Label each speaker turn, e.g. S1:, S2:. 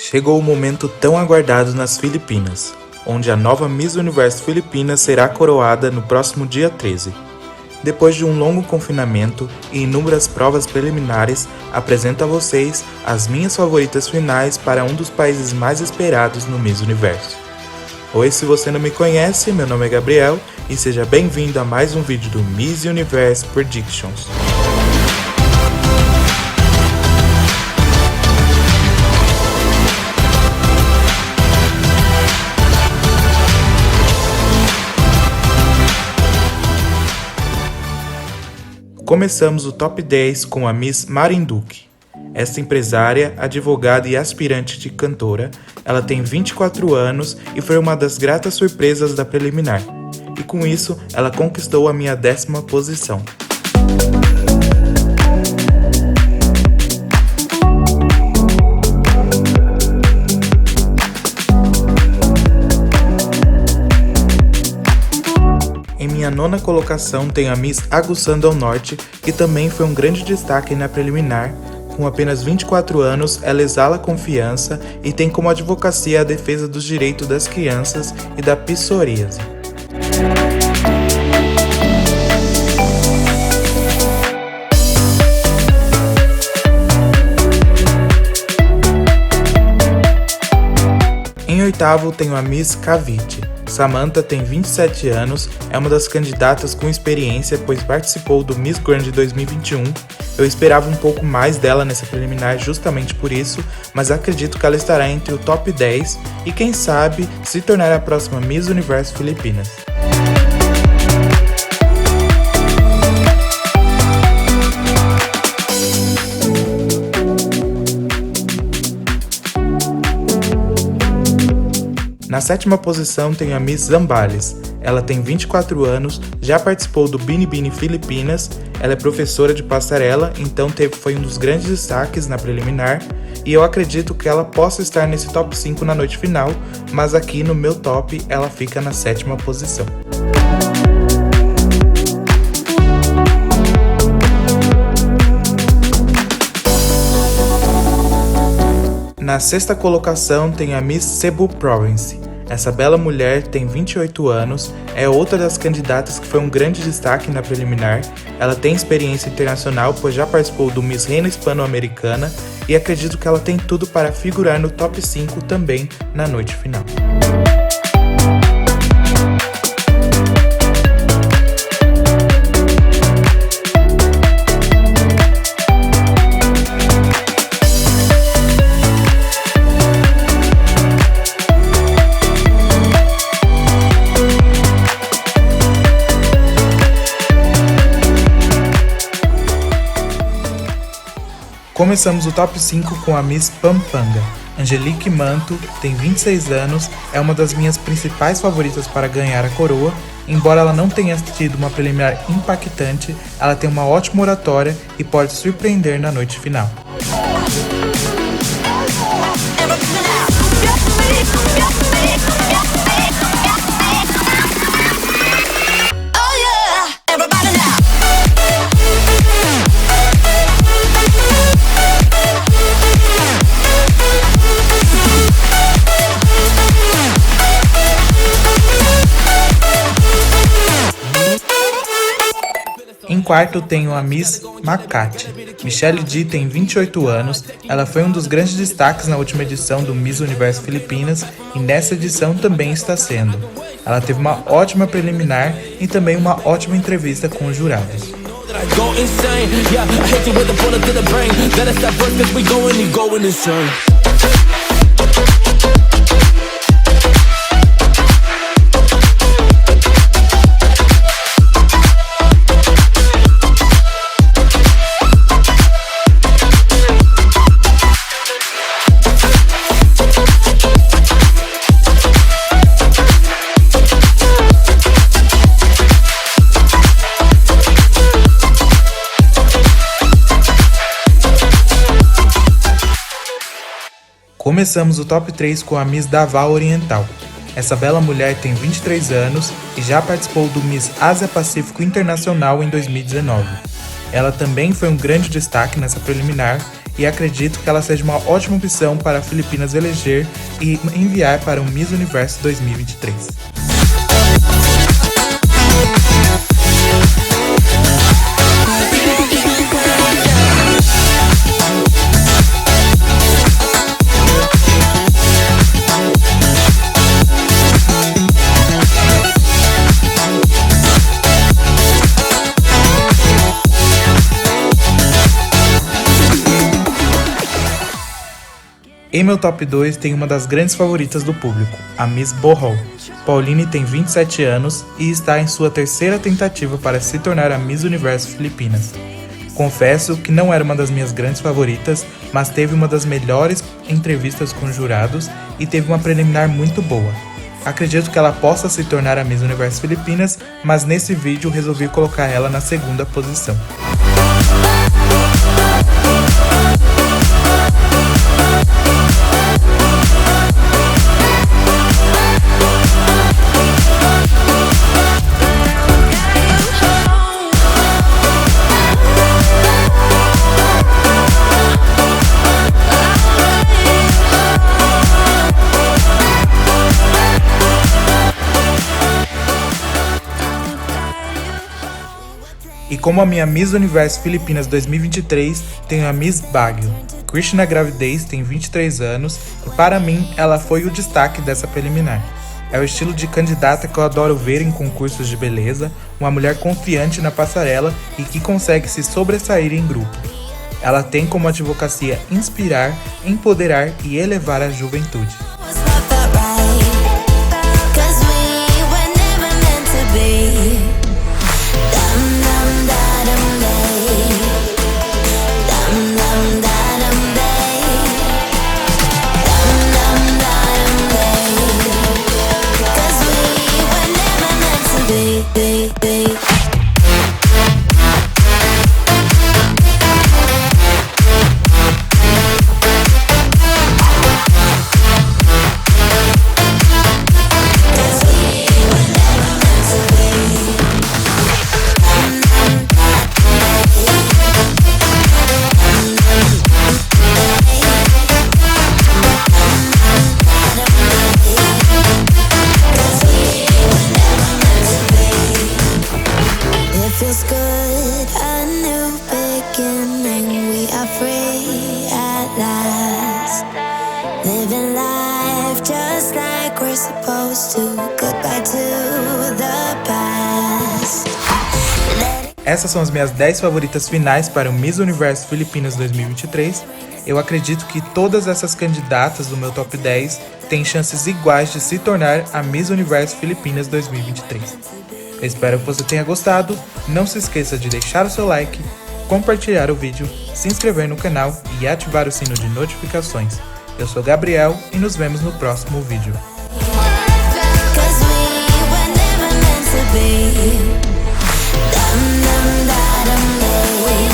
S1: Chegou o momento tão aguardado nas Filipinas, onde a nova Miss Universo Filipinas será coroada no próximo dia 13. Depois de um longo confinamento e inúmeras provas preliminares, apresento a vocês as minhas favoritas finais para um dos países mais esperados no Miss Universo. Oi, se você não me conhece, meu nome é Gabriel e seja bem-vindo a mais um vídeo do Miss Universe Predictions. Começamos o Top 10 com a Miss Marinduque. Esta empresária, advogada e aspirante de cantora, ela tem 24 anos e foi uma das gratas surpresas da preliminar. E com isso, ela conquistou a minha 10ª posição. Em minha 9ª colocação tenho a Miss Aguçando ao Norte, que também foi um grande destaque na preliminar. Com apenas 24 anos, ela exala confiança e tem como advocacia a defesa dos direitos das crianças e da psoríase. Em 8º tenho a Miss Cavite. Samantha tem 27 anos, é uma das candidatas com experiência, pois participou do Miss Grand 2021. Eu esperava um pouco mais dela nessa preliminar justamente por isso, mas acredito que ela estará entre o top 10 e quem sabe se tornar a próxima Miss Universo Filipinas. Na 7ª posição tenho a Miss Zambales. Ela tem 24 anos, já participou do Binibini Filipinas, ela é professora de passarela, então foi um dos grandes destaques na preliminar, e eu acredito que ela possa estar nesse top 5 na noite final, mas aqui no meu top ela fica na 7ª posição. Na 6ª colocação tem a Miss Cebu Province. Essa bela mulher tem 28 anos, é outra das candidatas que foi um grande destaque na preliminar. Ela tem experiência internacional, pois já participou do Miss Reina Hispano-Americana e acredito que ela tem tudo para figurar no top 5 também na noite final. Começamos o top 5 com a Miss Pampanga. Angelique Manto tem 26 anos, é uma das minhas principais favoritas para ganhar a coroa. Embora ela não tenha tido uma preliminar impactante, ela tem uma ótima oratória e pode surpreender na noite final. Em 4º tenho a Miss Makati. Michelle D tem 28 anos, ela foi um dos grandes destaques na última edição do Miss Universo Filipinas e nessa edição também está sendo. Ela teve uma ótima preliminar e também uma ótima entrevista com os jurados. Começamos o top 3 com a Miss Davao Oriental. Essa bela mulher tem 23 anos e já participou do Miss Ásia Pacífico Internacional em 2019. Ela também foi um grande destaque nessa preliminar e acredito que ela seja uma ótima opção para a Filipinas eleger e enviar para o Miss Universo 2023. Em meu top 2 tem uma das grandes favoritas do público, a Miss Bohol. Pauline tem 27 anos e está em sua terceira tentativa para se tornar a Miss Universo Filipinas. Confesso que não era uma das minhas grandes favoritas, mas teve uma das melhores entrevistas com jurados e teve uma preliminar muito boa. Acredito que ela possa se tornar a Miss Universo Filipinas, mas nesse vídeo resolvi colocar ela na segunda posição. E como a minha Miss Universo Filipinas 2023, tenho a Miss Baguio. Krishna Gravidez tem 23 anos e para mim ela foi o destaque dessa preliminar. É o estilo de candidata que eu adoro ver em concursos de beleza, uma mulher confiante na passarela e que consegue se sobressair em grupo. Ela tem como advocacia inspirar, empoderar e elevar a juventude.
S2: Feels good, a new beginning. We are free at last, living life just like we're supposed to. Goodbye to the past.
S1: Essas são as minhas 10 favoritas finais para o Miss Universo Filipinas 2023. Eu acredito que todas essas candidatas do meu top 10 têm chances iguais de se tornar a Miss Universo Filipinas 2023. Eu espero que você tenha gostado, não se esqueça de deixar o seu like, compartilhar o vídeo, se inscrever no canal e ativar o sino de notificações. Eu sou Gabriel e nos vemos no próximo vídeo.
S2: Dum dum da dum day.